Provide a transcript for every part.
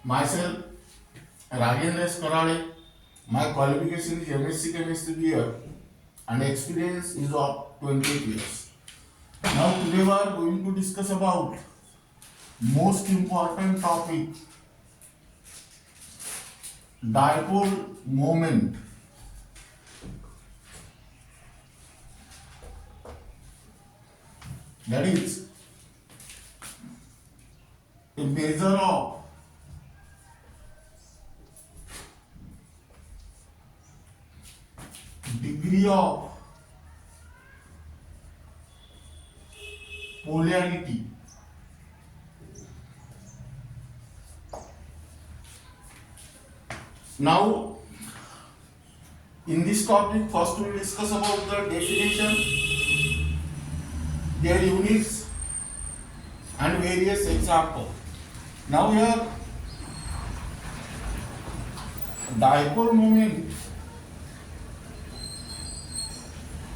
Myself, Rajendra Karale. My qualification is MSc Chemistry year and experience is of 28 years. Now today we are going to discuss about most important topic, dipole moment. That is a measure of degree of polarity. Now, in this topic, first we will discuss about the definition, their units, and various examples. Now here, dipole moment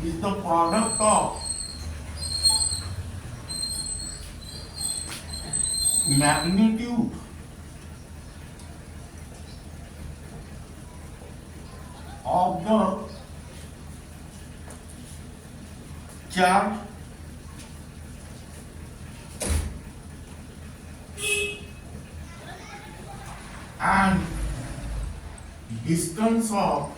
is the product of magnitude of the charge and distance of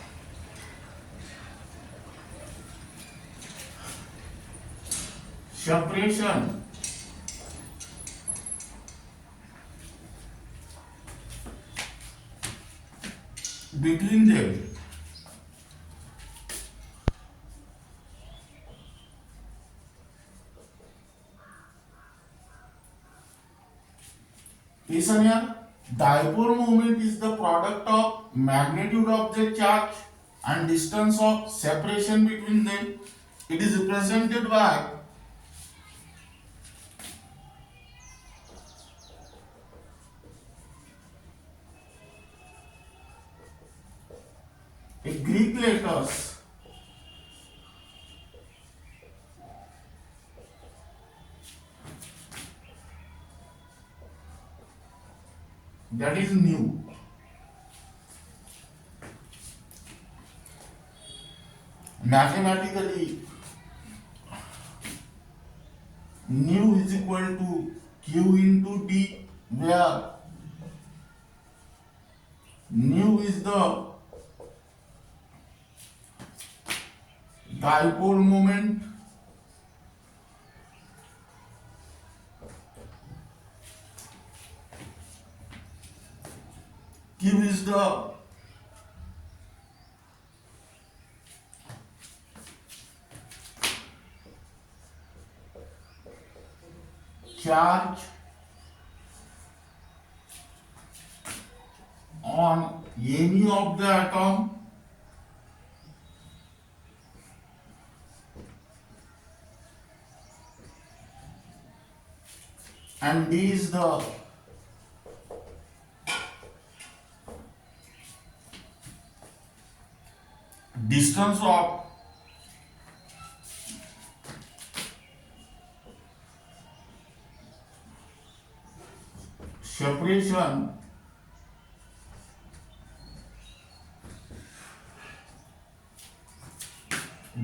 separation between them. Listen here, dipole moment is the product of magnitude of the charge and distance of separation between them. It is represented by a Greek letters that is nu. Mathematically, nu is equal to q into d, where nu is the dipole moment q is the charge on any of the atom and d is the distance of separation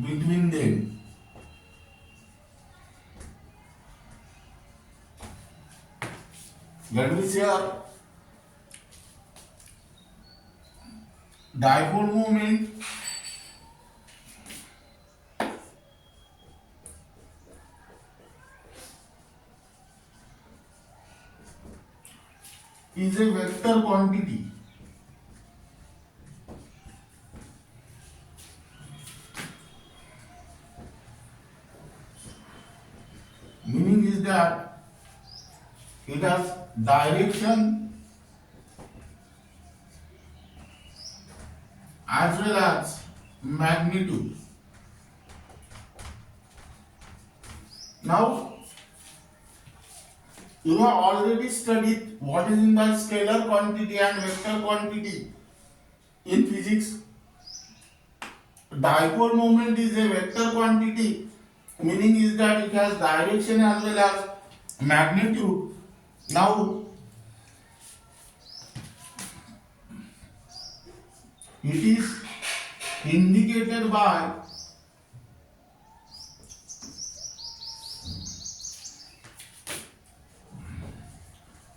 between them. That means here dipole moment is a vector quantity. Meaning is that it has direction as well as magnitude. Now, you have already studied what is in the scalar quantity and vector quantity in physics. Dipole moment is a vector quantity, meaning is that it has direction as well as magnitude. Now, It is indicated by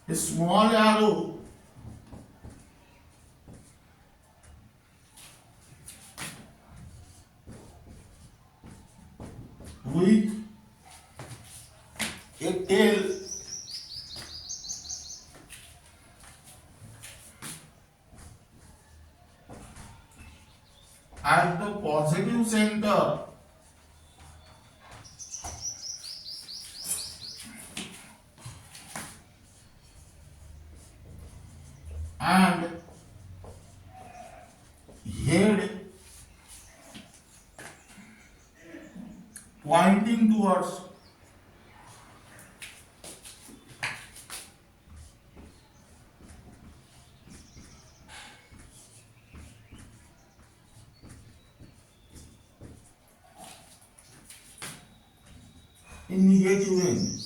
a small arrow with a tail at the positive center and head pointing towards in negative end.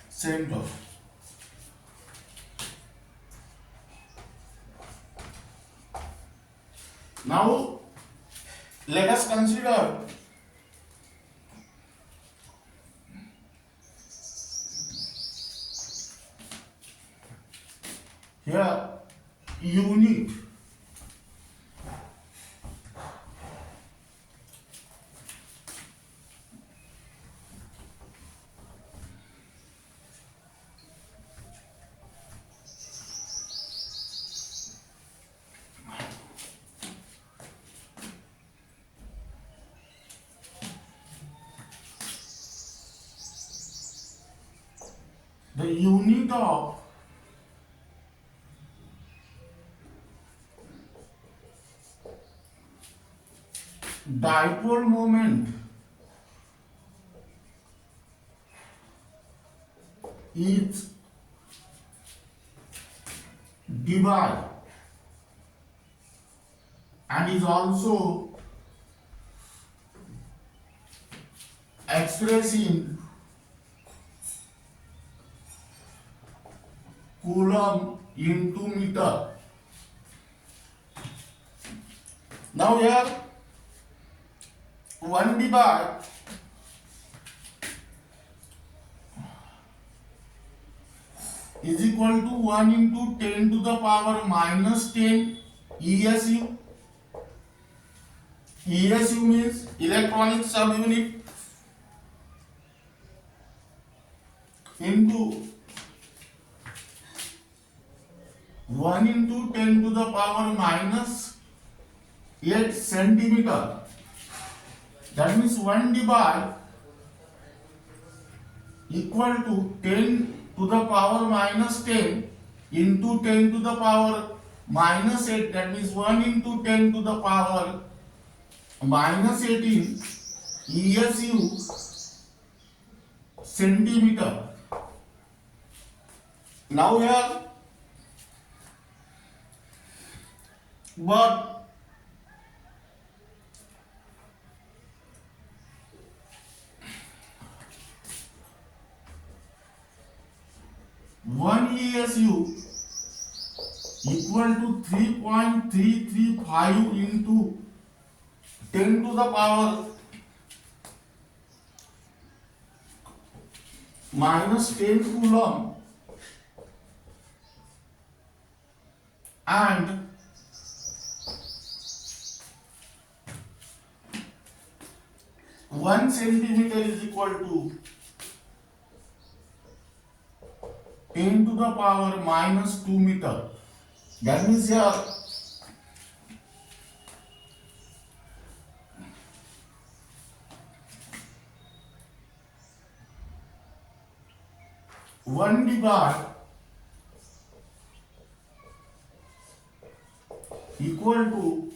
Center. Now let us consider here unit. The unit of dipole moment is divide and is also expressed in coulomb into meter. Now here 1 divide is equal to 1 into 10 to the power minus 10 ESU. ESU means electronic subunit into 1 into 10 to the power minus 8 centimeter. That means 1 divide equal to 10 to the power minus 10 into 10 to the power minus 8. That means 1 into 10 to the power minus 18 ESU centimeter. Now here but 1 ESU equal to 3.335 into 10 to the power minus 10 coulomb and 1 centimeter is equal to 10 to the power minus 2 meter. That means here 1 divide equal to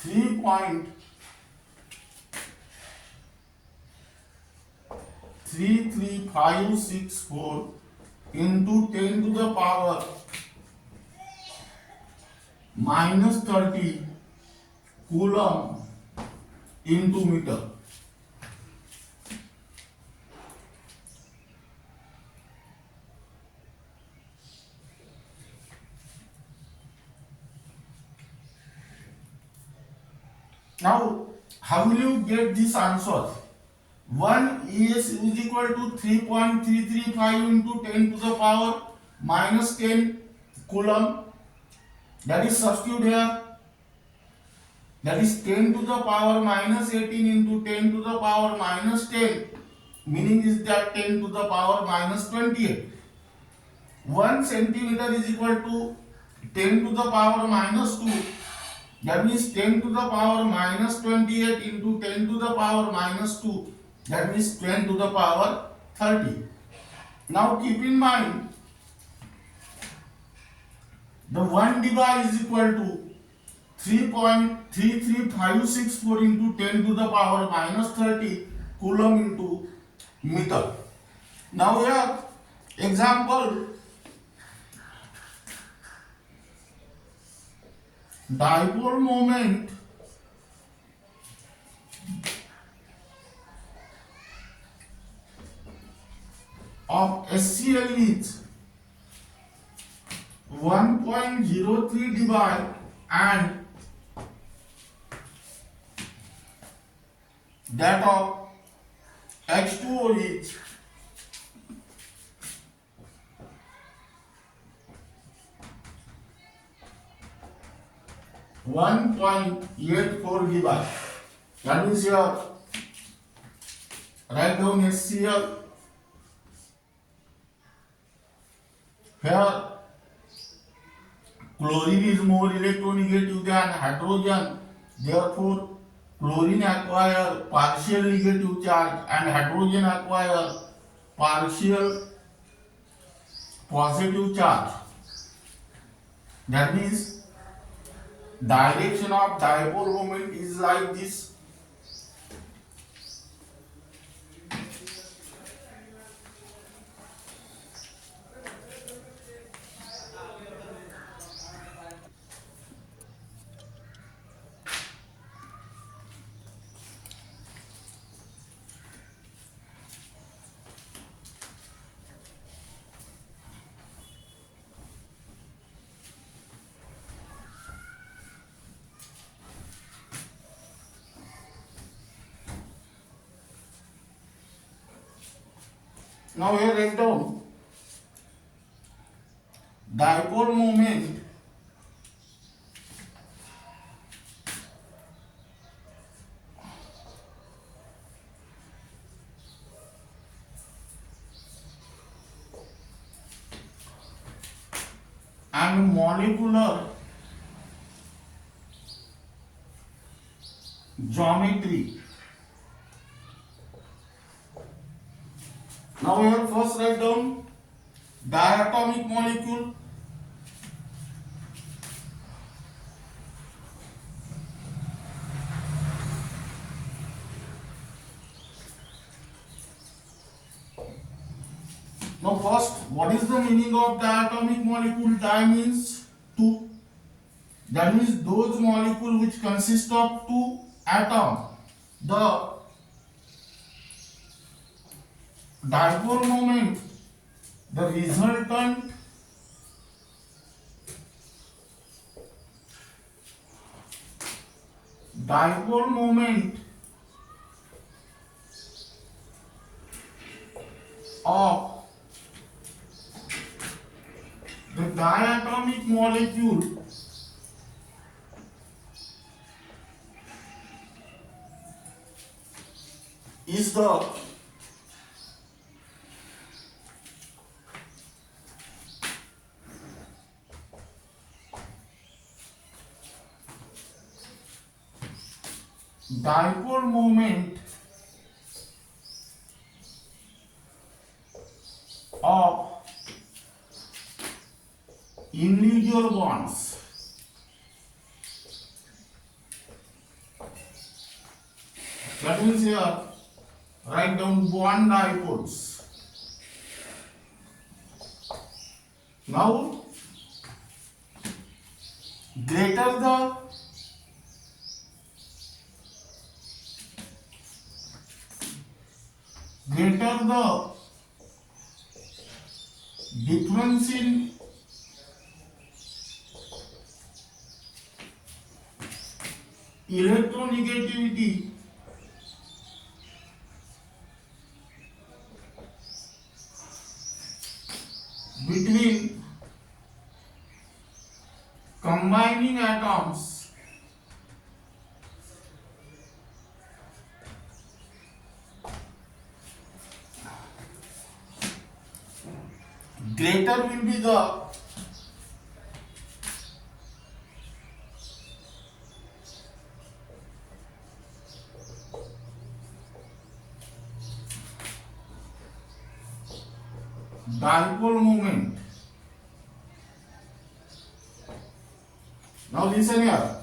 3.33564 into 10 to the power minus 30 coulomb into meter. Now, how will you get this answer? 1 is equal to 3.335 into 10 to the power minus 10 coulomb. That is substitute here. That is 10 to the power minus 18 into 10 to the power minus 10. Meaning is that 10 to the power minus 28. 1 centimeter is equal to 10 to the power minus 2. That means 10 to the power minus 28 into 10 to the power minus 2. That means 10 to the power 30. Now keep in mind, the 1 dipole is equal to 3.33564 into 10 to the power minus 30 coulomb into meter. Now here, example, dipole moment of SCl is 1.03 dipole and that of H2O is 1.84 dipole. That means here write down HCl. Here chlorine is more electronegative than hydrogen, therefore chlorine acquire partial negative charge and hydrogen acquire partial positive charge. That means direction of dipole moment is like this. Now here write down dipole moment and molecular geometry. Now here first write down diatomic molecule. Now first, what is the meaning of diatomic molecule? Di means two. That means those molecules which consist of two atoms. The dipole moment, the resultant dipole moment of the diatomic molecule is the dipole moment of individual bonds. That means here write down bond dipoles. Now greater the greater the difference in electronegativity between combining atoms greater will be the dipole moment. Now listen here.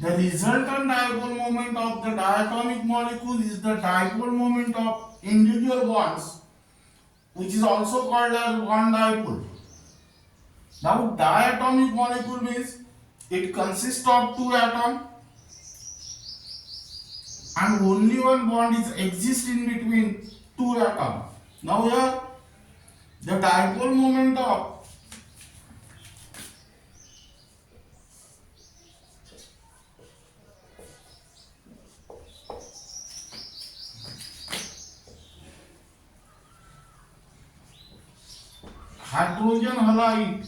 The resultant dipole moment of the diatomic molecule is the dipole moment of individual bonds, which is also called as one dipole. Now diatomic molecule means it consists of two atoms and only one bond is exist in between two atoms. Now here the dipole moment of hydrogen halide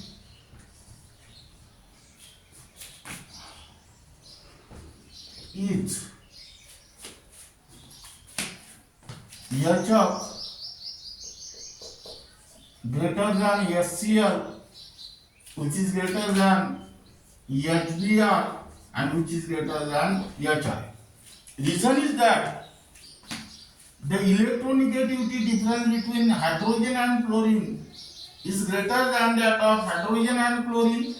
is HF greater than HCl, which is greater than HBr, and which is greater than HI. Reason is that the electronegativity difference between hydrogen and chlorine is greater than that of hydrogen and chlorine,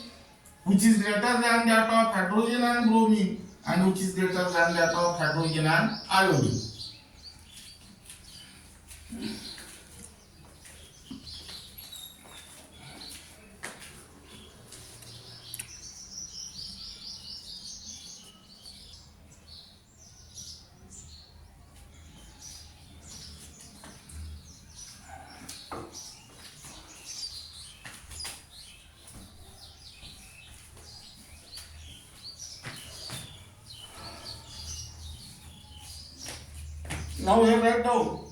which is greater than that of hydrogen and bromine, and which is greater than that of hydrogen and iodine. Now we write down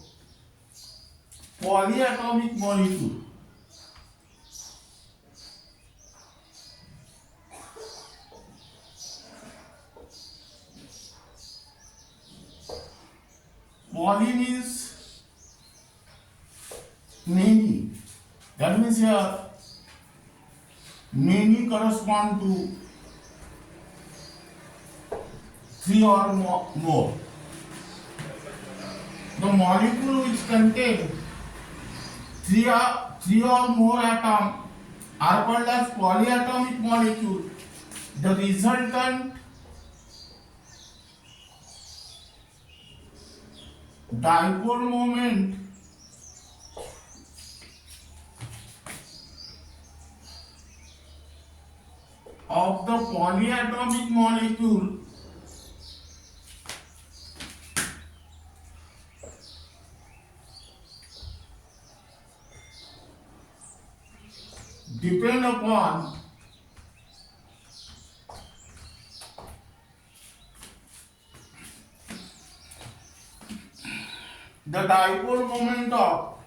polyatomic molecule. Poly means many. That means here many correspond to three or more. The molecule which contain three or more atoms are called as polyatomic molecule. The resultant dipole moment of the polyatomic molecule depend upon the dipole moment of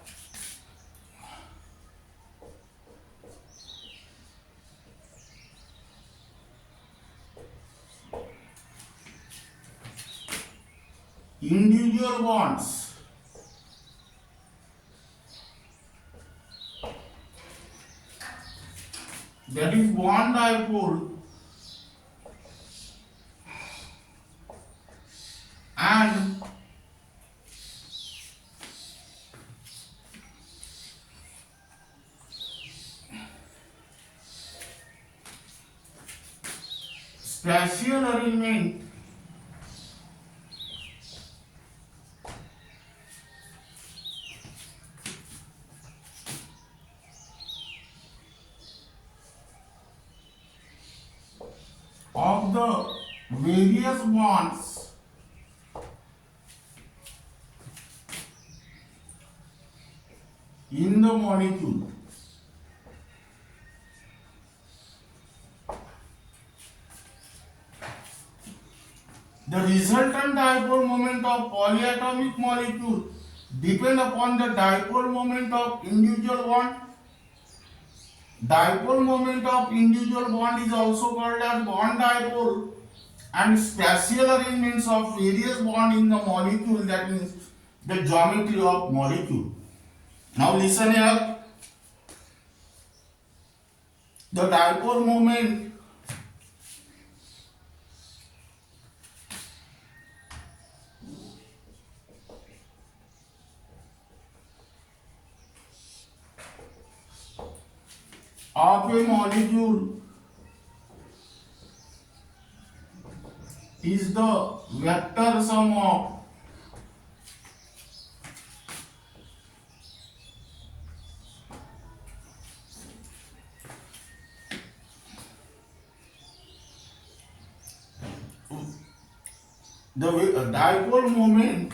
individual bonds. That is bond dipole and spatial arrangement of the various bonds in the molecule. The resultant dipole moment of polyatomic molecule depend upon the dipole moment of individual bond. Dipole moment of individual bond is also called as bond dipole, and spatial arrangements of various bond in the molecule, that means the geometry of molecule. Now listen here. The dipole moment of a molecule is the vector sum of the dipole moment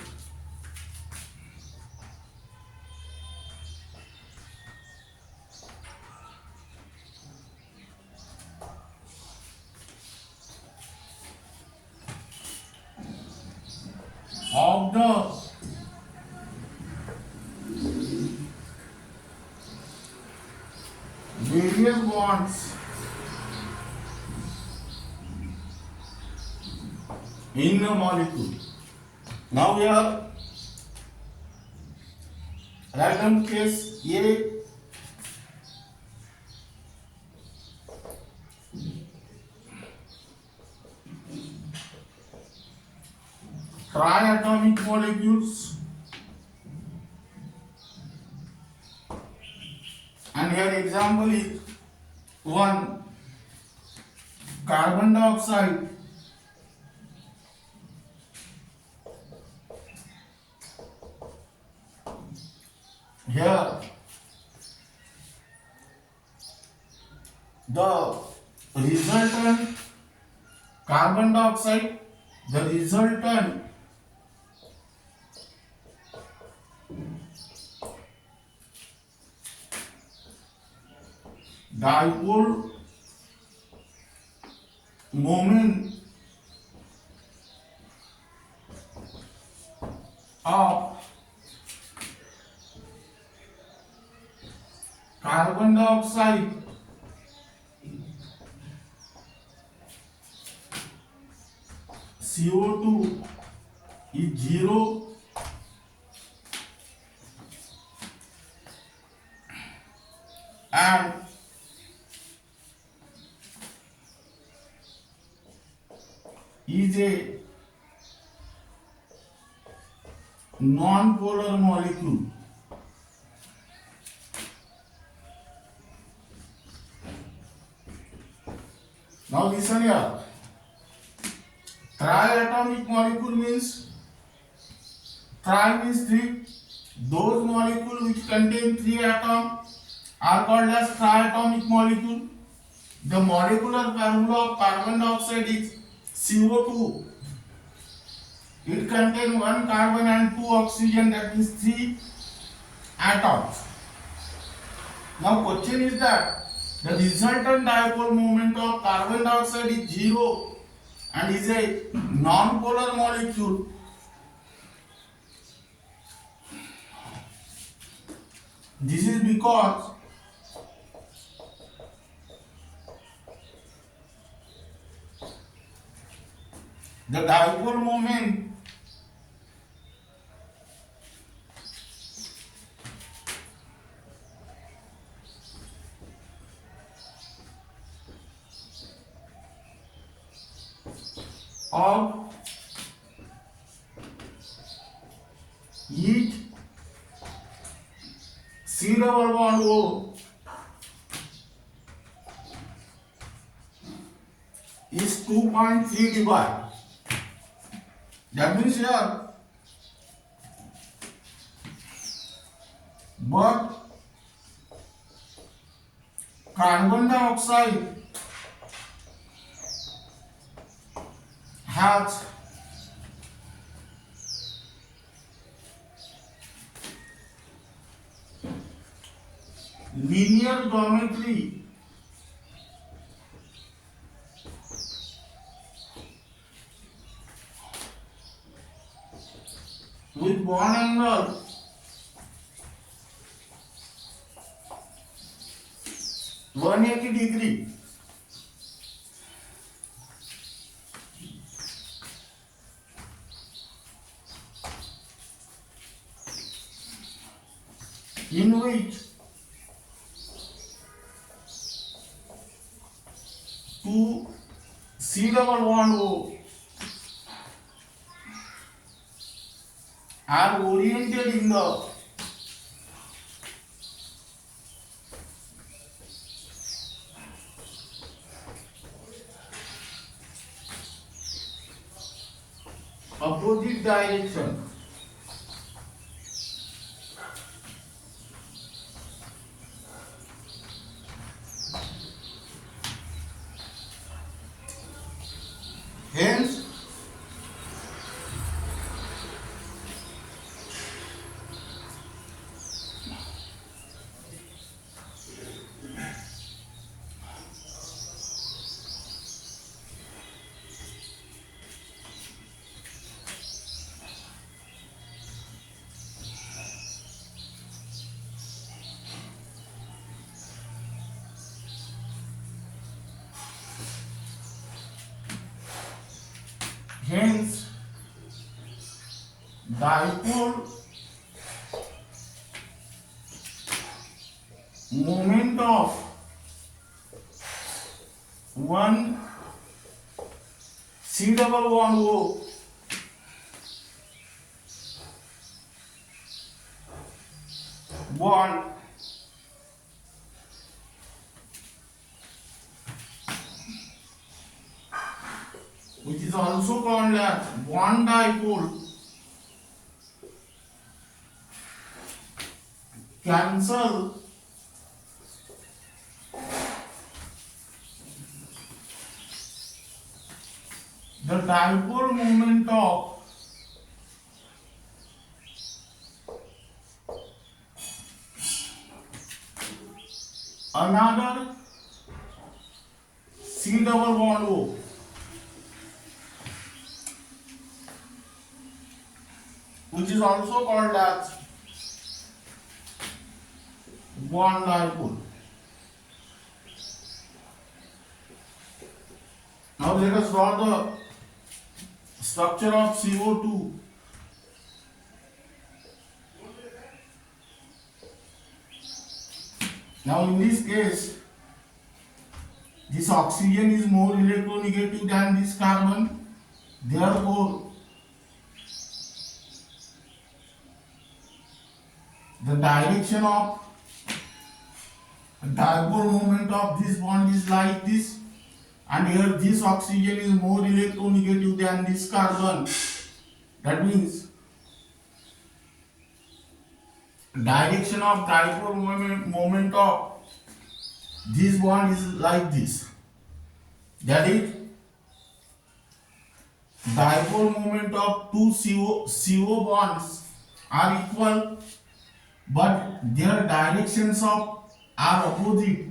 of the various bonds in the molecule. Now we are write down case A. Triatomic molecules, and here example is 1 carbon dioxide, here the resultant carbon dioxide, the resultant dipole moment of carbon dioxide CO2 is 0, and is a non-polar molecule. Now listen here. Triatomic molecule means, tri means 3. Those molecules which contain 3 atoms are called as triatomic molecule. The molecular formula of carbon dioxide is CO2. It contains 1 carbon and 2 oxygen, that means 3 atoms. Now question is that the resultant dipole moment of carbon dioxide is 0 and is a non-polar molecule. This is because the dipole moment of each C double bond O is 2.3 divided. That means here, but carbon dioxide has linear geometry with bond angle 180 degree in which two C double bond O are oriented in the opposite direction. Hence, hence, dipole moment of one C double bond O bond which is also called as bond dipole cancel the dipole moment of another C double bond O which is also called as bond dipole. Now let us draw the structure of CO2. Now in this case, this oxygen is more electronegative than this carbon. Therefore, the direction of dipole moment of this bond is like this, and here this oxygen is more electronegative than this carbon. That means direction of dipole moment of this bond is like this. That is, dipole moment of two CO bonds are equal, but their directions are opposite.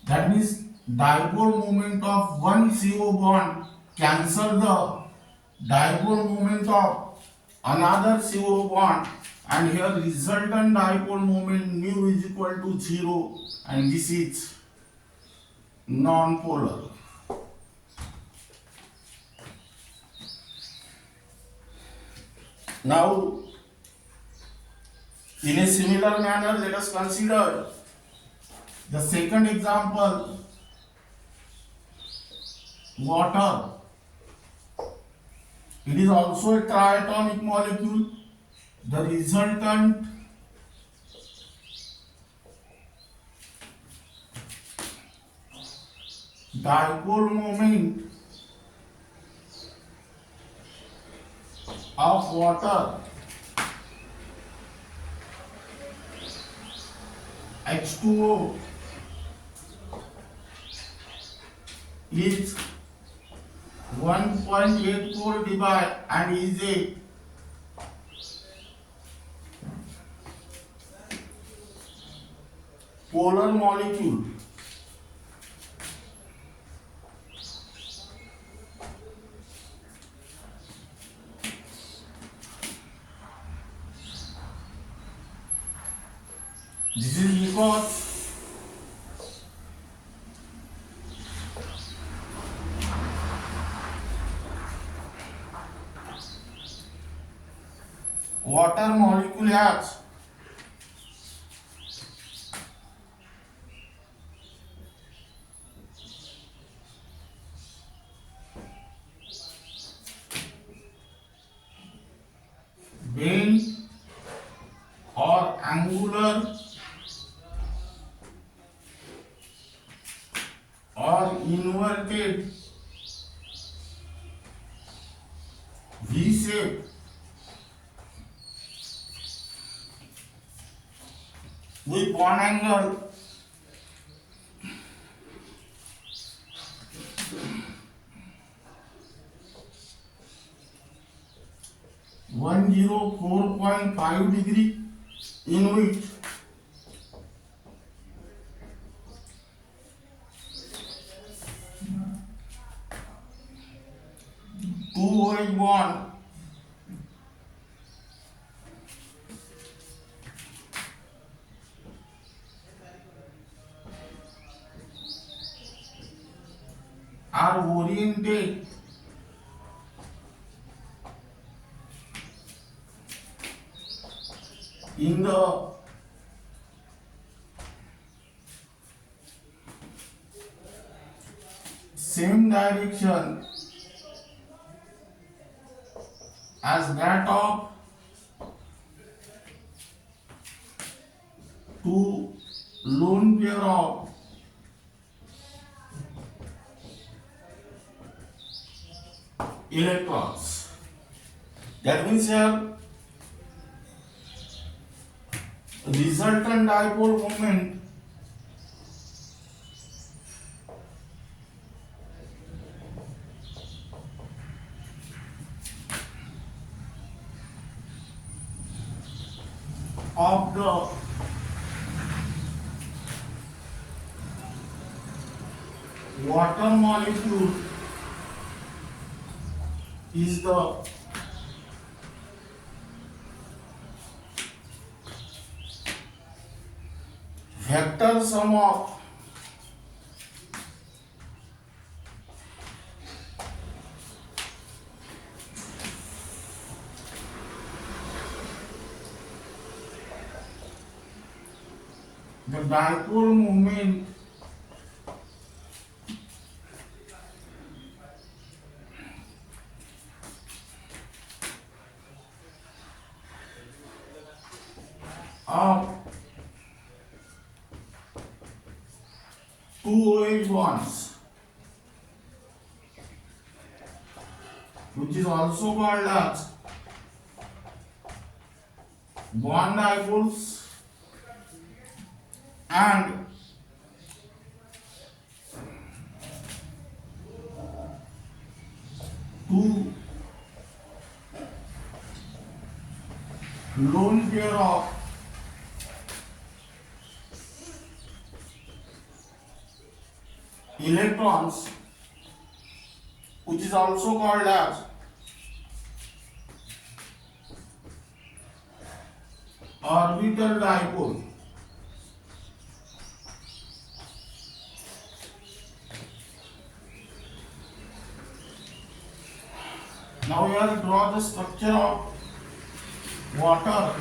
That means dipole moment of one CO bond cancel the dipole moment of another CO bond, and here resultant dipole moment mu is equal to 0, and this is non-polar. Now, in a similar manner, let us consider the second example, water. It is also a triatomic molecule. The resultant dipole moment of water H2O is 1.84 divided and is a polar molecule this is because water molecule has bent or angular or inverted V shape with one angle 104.5 degree in which two OH bond are oriented in the same direction as that of two lone pair of electrons. That means here resultant dipole moment of the water molecule is the vector sum of the dipole moment of two OH bonds, which is also called as bond dipoles and two lone pair of electrons, which is also called as orbital dipole. Now we have to draw the structure of water.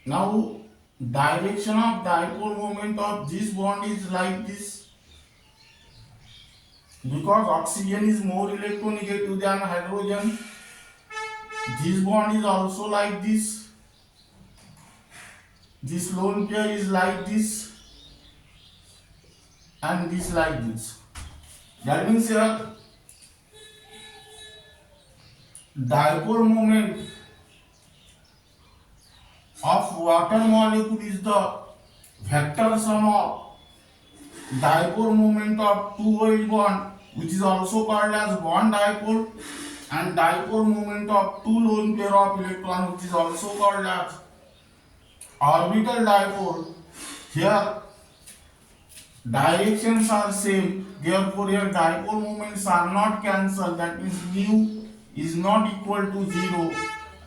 Now direction of dipole moment of this bond is like this. Because oxygen is more electronegative than hydrogen, this bond is also like this. This lone pair is like this, and this like this. That means here dipole moment of water molecule is the vector sum of dipole moment of two OH bond, which is also called as bond dipole, and dipole moment of two lone pair of electron, which is also called as orbital dipole. Here directions are same, therefore here dipole moments are not cancelled. That means mu is not equal to 0,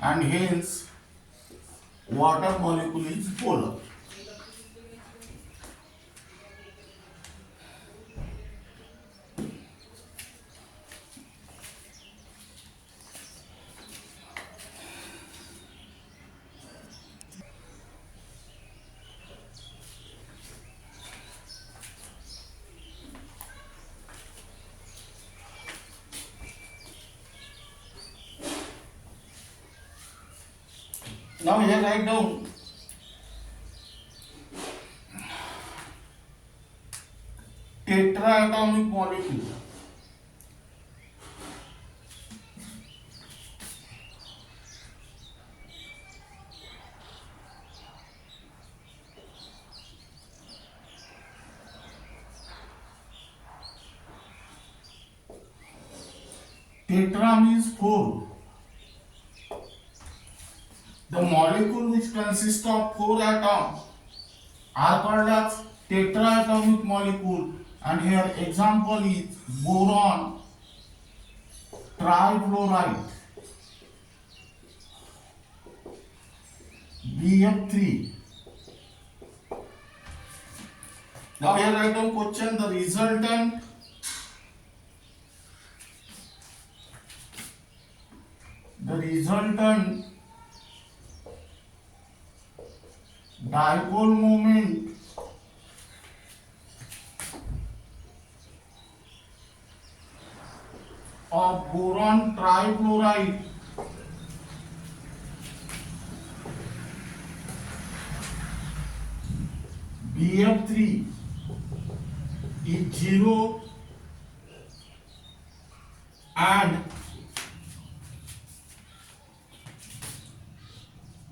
and hence water molecule is polar. Now here write down tetraatomic molecule. Tetra means 4. The molecule which consists of 4 atoms are called as tetraatomic molecule, and here example is boron trifluoride BF3. Now here write down question. The resultant dipole moment of boron trifluoride BF3 is 0 and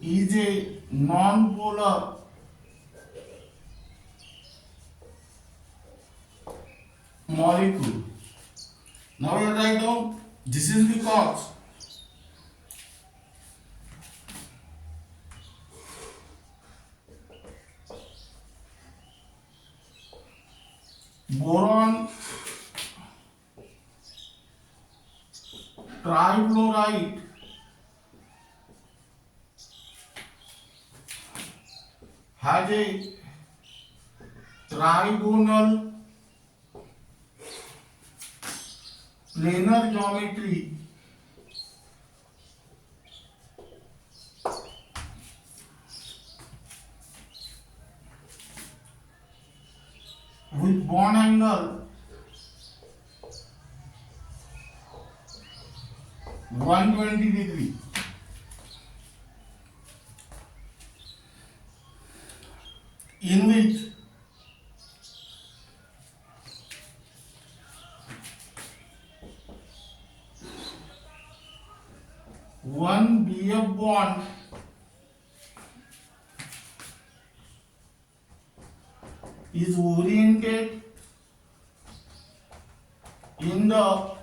is a non-polar molecule. Now you write down, this is because boron trifluoride has a trigonal planar geometry with bond angle 120 degree. In which one BF bond is oriented in the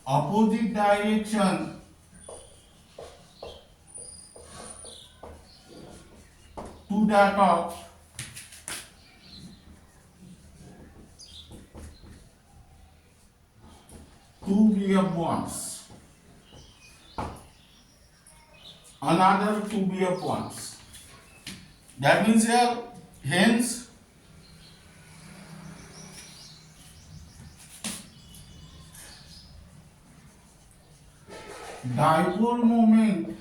opposite direction to that of two BF bonds, another two BF bonds. That means here, hence dipole moment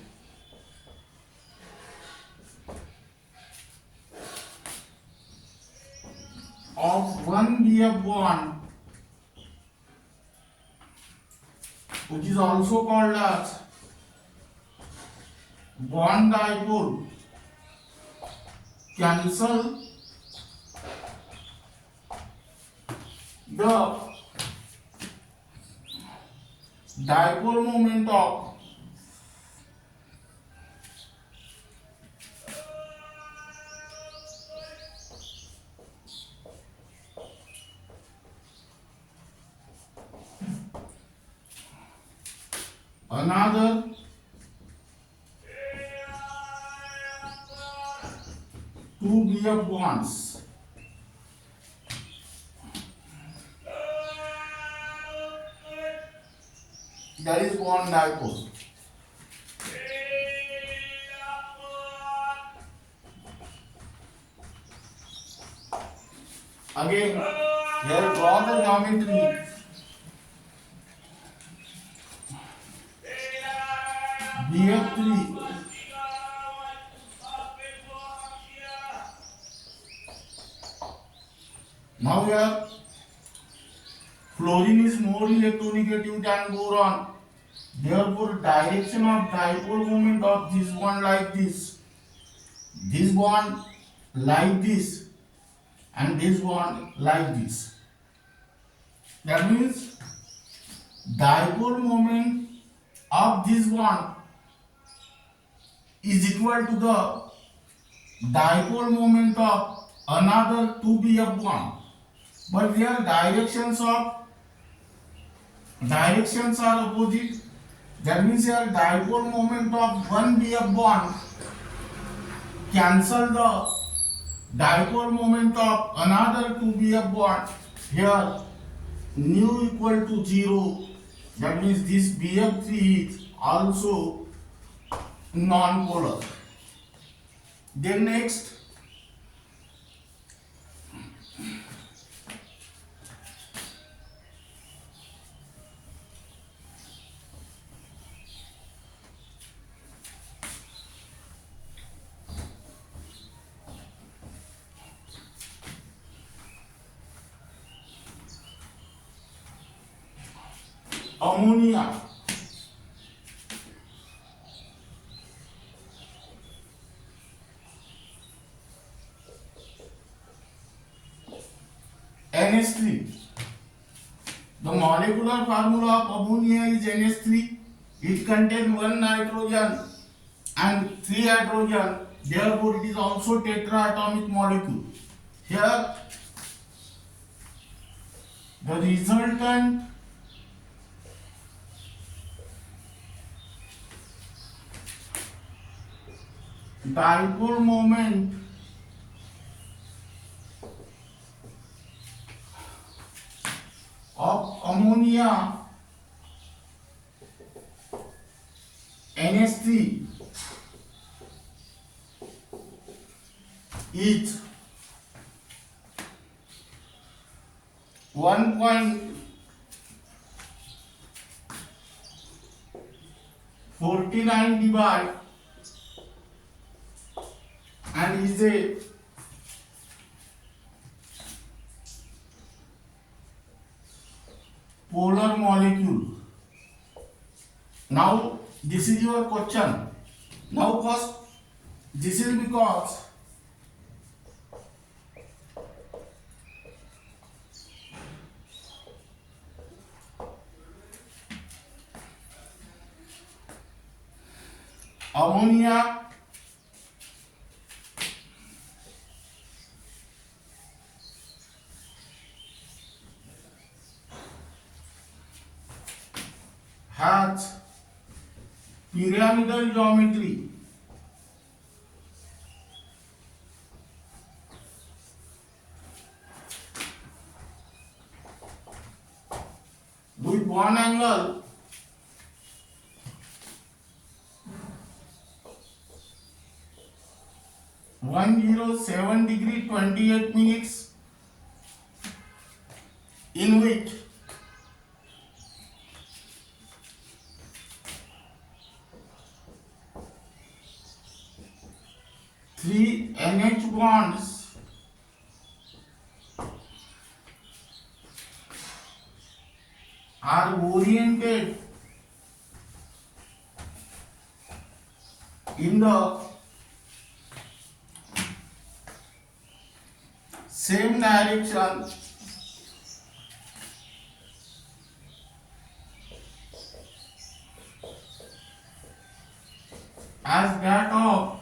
of one BF bond, which is also called as bond dipole, cancel the dipole moment of another two BF bonds. That is bond dipole. Again, here draw the geometry. BF3 now here fluorine is more electronegative than boron. Therefore, direction of dipole moment of this bond like this bond like this, and this bond like this. That means dipole moment of this bond is equal to the dipole moment of another 2BF bond. But here directions are opposite. That means here dipole moment of one BF bond cancel the dipole moment of another 2BF bond. Here nu equal to 0. That means this BF3 is also non-polar. Then next, ammonia. NH3. The molecular formula of ammonia is NH3. It contains one nitrogen and three hydrogen. Therefore, it is also tetraatomic molecule. Here, the resultant dipole moment of ammonia NH3 is 1.49 divide and is a polar molecule. Now this is your question. Now first, this is because ammonia has pyramidal geometry with bond angle 107°28', in which three NH bonds are oriented in the same direction as that of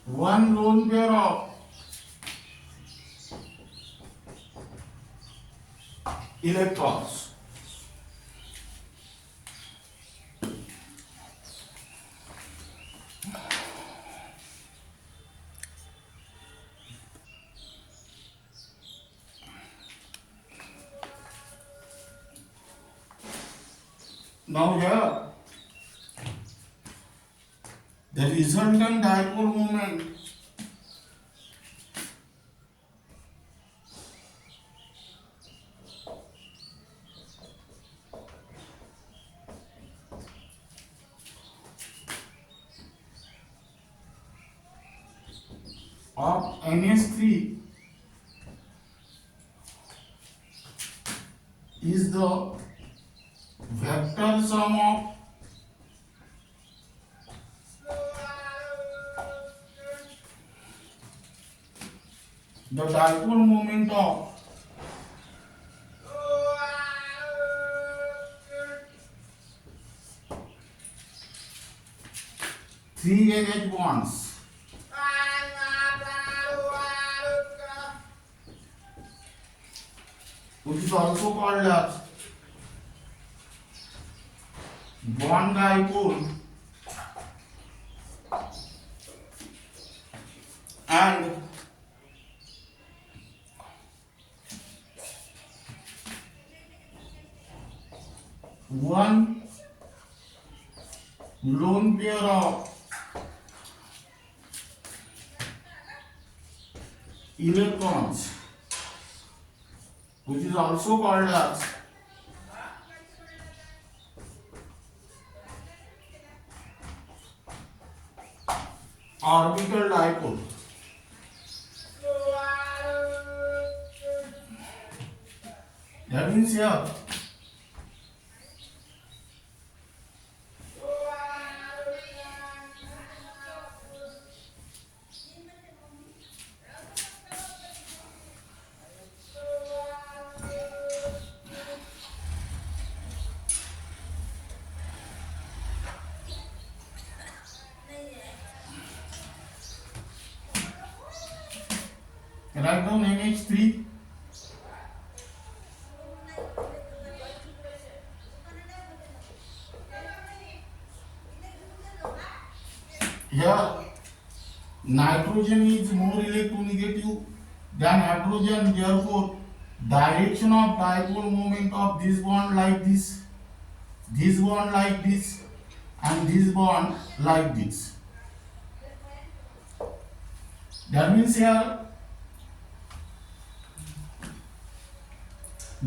one lone pair of electrons. Now here the resultant dipole moment of NH3 is the vector sum of the dipole moment of three NH bonds, which is also called as bond dipole, and one lone pair of electrons, which is also called as orbital dipole. That means here write down NH3. Here nitrogen is more electronegative than hydrogen, therefore direction of dipole moment of this bond like this bond like this, and this bond like this. That means here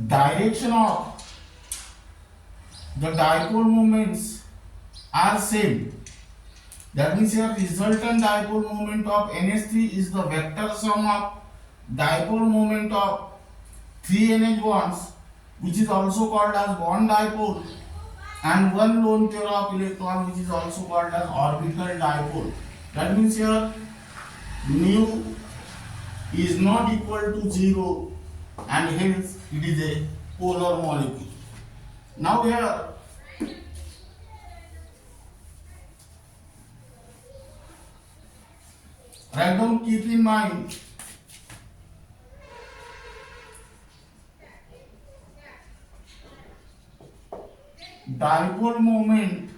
direction of the dipole moments are same. That means here resultant dipole moment of NH3 is the vector sum of dipole moment of three NH bonds, which is also called as bond dipole, and one lone pair of electron, which is also called as orbital dipole. That means here mu is not equal to 0, and hence it is a polar molecule. Now here write down, keep in mind dipole moment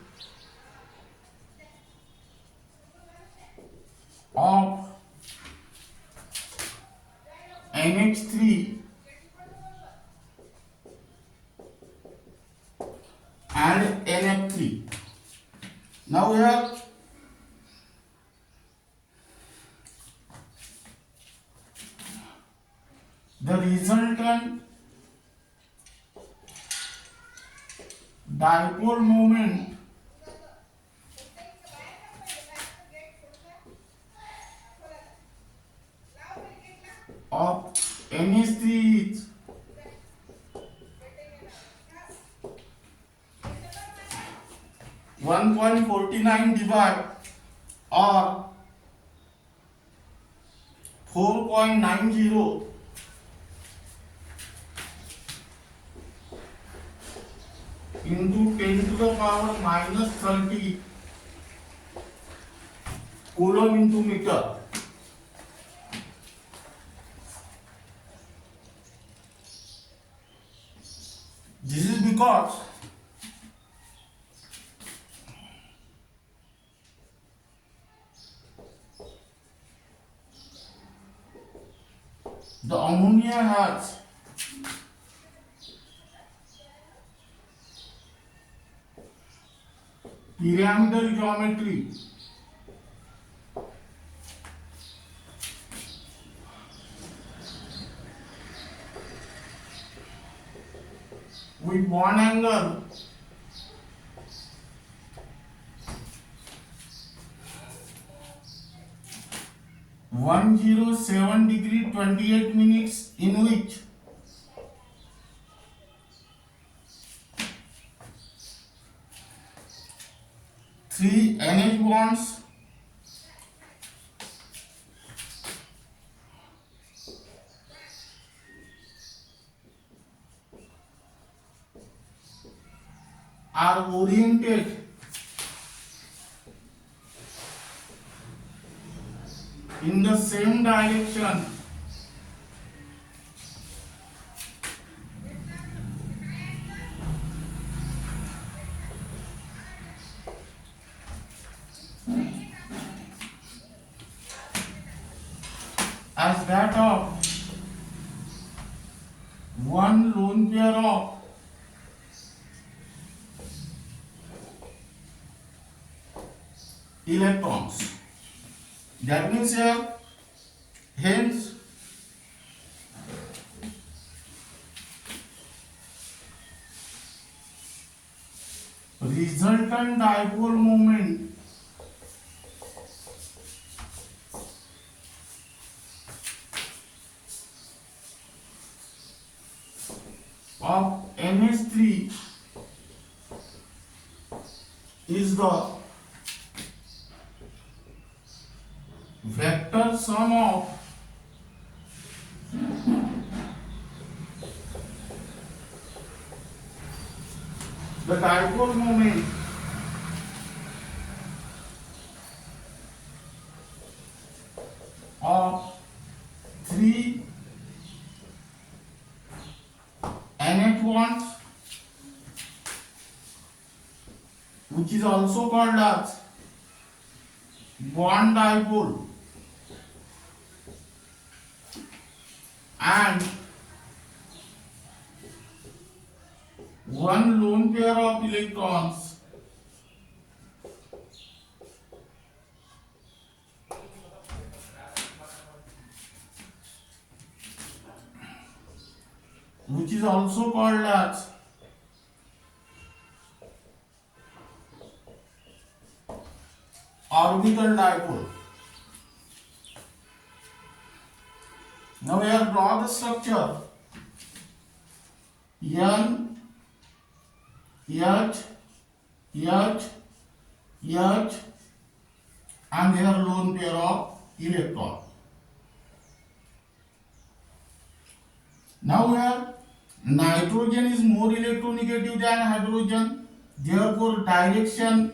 of NH3 and NF3. Now here the resultant dipole moment of NH3 is 1.49 divided or 4.90 into 10 to the power minus 30 coulomb into meter. This is because the ammonia has pyramidal geometry with bond angle (107° 28') in which three NH bonds are oriented in the same direction as that of one lone pair of electrons. That means here, hence resultant dipole moment of NH3 is the vector sum of the dipole moment of three NH bonds, which is also called as bond dipole, and one lone pair of electrons which is also called as orbital dipole. Now we have draw the structure N, H, H, H, and here lone pair of electron. Now here nitrogen is more electronegative than hydrogen, therefore direction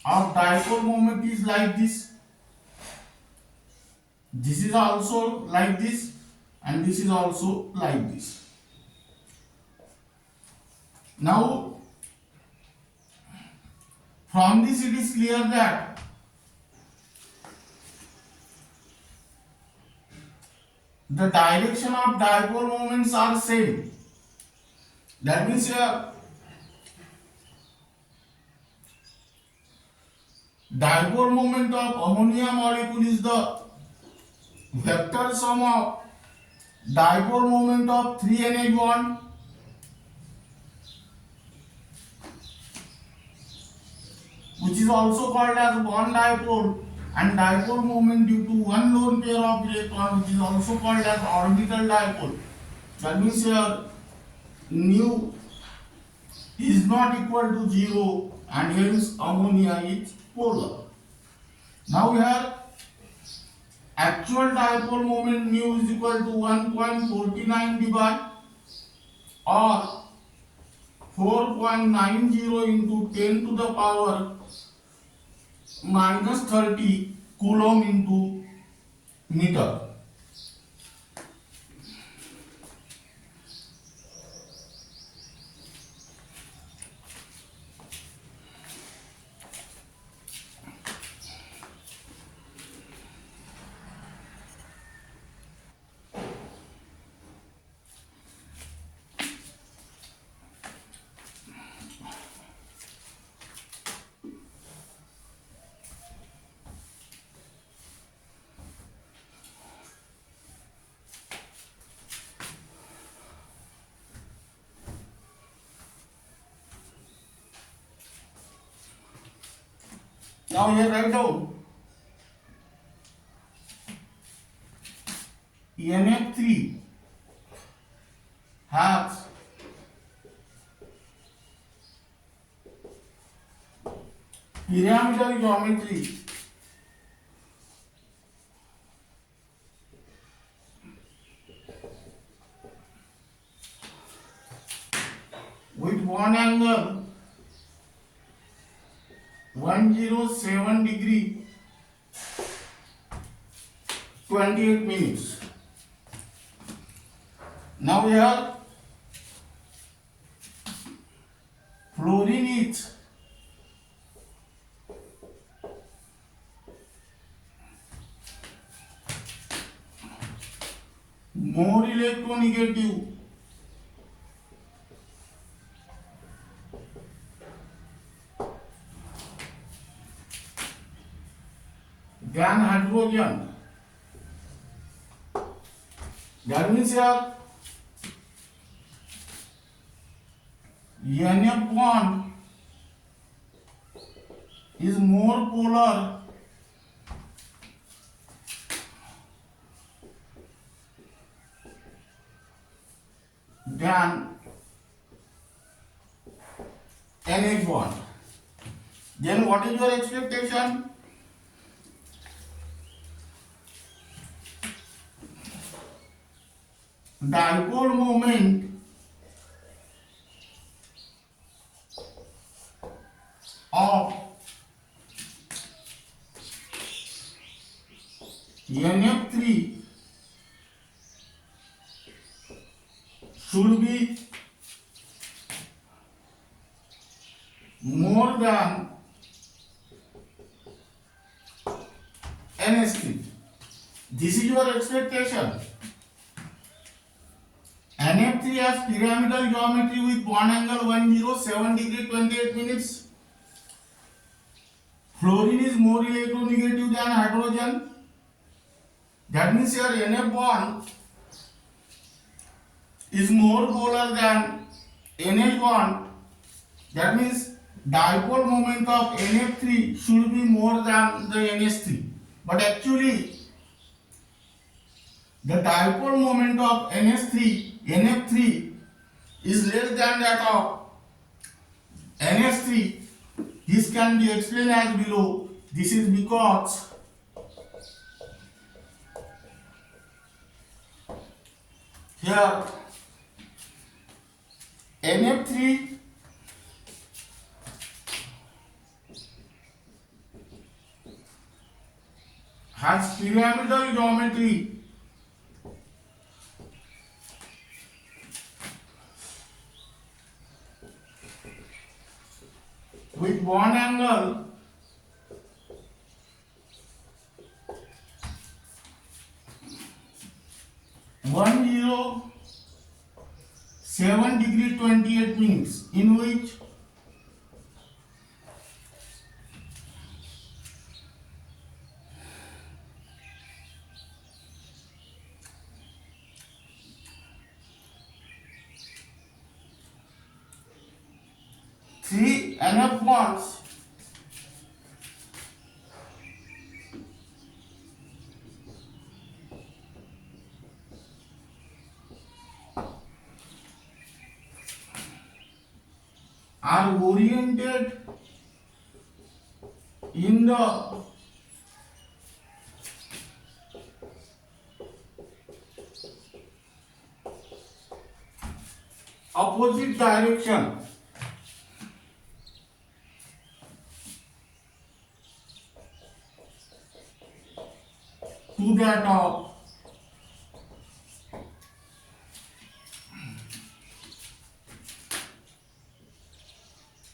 of dipole moment is like this. This is also like this, and this is also like this. Now from this it is clear that the direction of dipole moments are same. That means here dipole moment of ammonia molecule is the vector sum of dipole moment of 3 NH bond which is also called as bond dipole, and dipole moment due to one lone pair of electron, which is also called as orbital dipole. That means here nu is not equal to 0 and hence ammonia is polar. Now we have actual dipole moment mu is equal to 1.49 divided or 4.90 into 10 to the power minus 30 coulomb into meter. Now here write down NF3 has pyramidal geometry with bond angle 107 degree 28 minutes. Now we have fluorine is more electronegative than hydrogen. That means here NF bond is more polar than NH bond. Then what is your expectation? Dipole moment of NF3 should be more than NH3. This is your expectation. NF3 has pyramidal geometry with bond angle 107 degree 28 minutes. Fluorine is more electronegative than hydrogen. That means your NF bond is more polar than NH bond. That means dipole moment of NF3 should be more than the NH3. But actually the dipole moment of NF3 is less than that of NH3. This can be explained as below. This is because here NF3 has pyramidal geometry with bond angle 107 degree 28 minutes, in which three NF bonds are oriented in the opposite direction to that of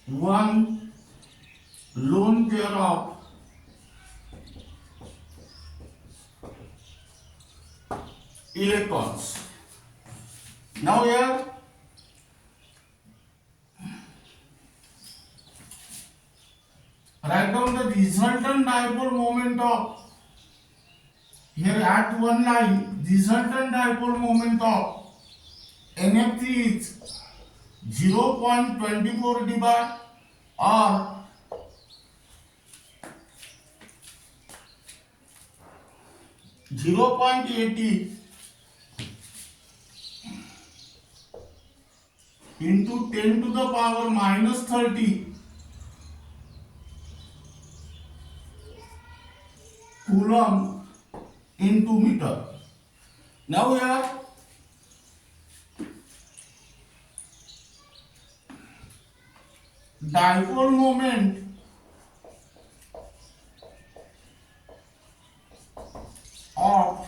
one lone pair of electrons. Now here write down the resultant dipole moment of, here at one line, resultant dipole moment of NF3 is 0.24 dB or 0.80 into 10 to the power minus 30 coulomb into meter. Now here dipole moment of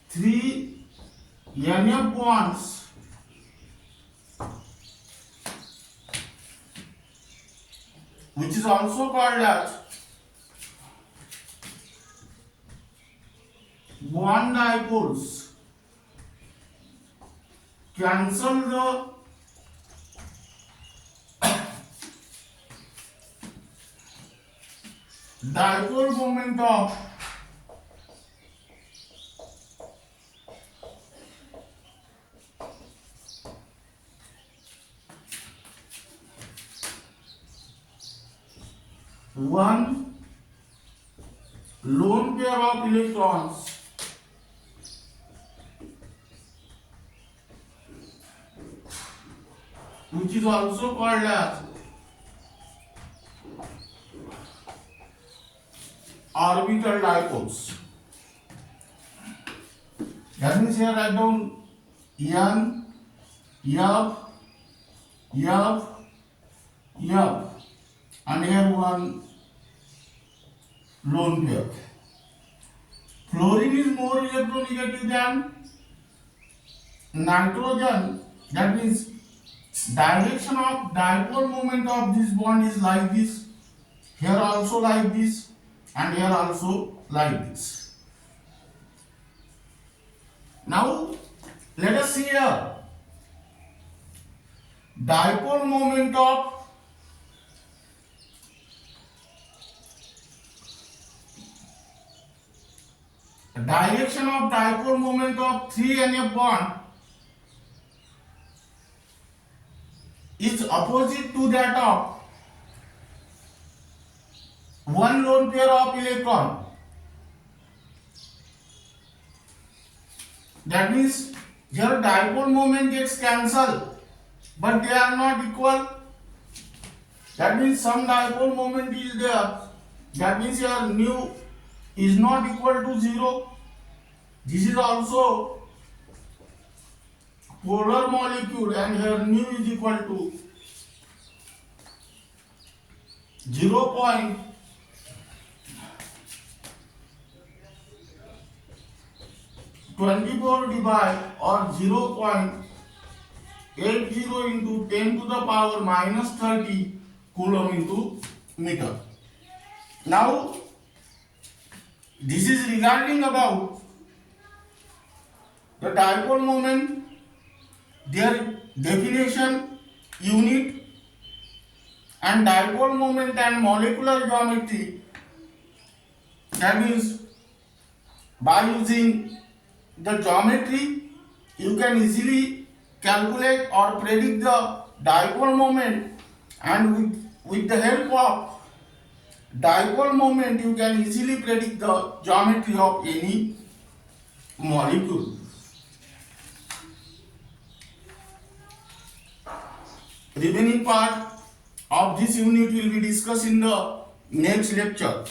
three NF bonds which is also called as bond dipoles cancel the dipole moment of one lone pair of electrons which is also called as orbital dipoles. That means here write down N, F, F, F, and here one lone pair. Fluorine is more electronegative than nitrogen. That means direction of dipole moment of this bond is like this, here also like this, and here also like this. Now let us see here dipole moment of direction of dipole moment of 3 NF bond is opposite to that of one lone pair of electron. That means here dipole moment gets cancelled, but they are not equal. That means some dipole moment is there. That means here nu is not equal to 0. This is also polar molecule, and here nu is equal to 0.24 dB or 0.80 into 10 to the power minus 30 coulomb into meter. Now this is regarding about the dipole moment, their definition, unit, and dipole moment and molecular geometry. That means by using the geometry you can easily calculate or predict the dipole moment, and with the help of dipole moment you can easily predict the geometry of any molecule. Remaining part of this unit will be discussed in the next lecture.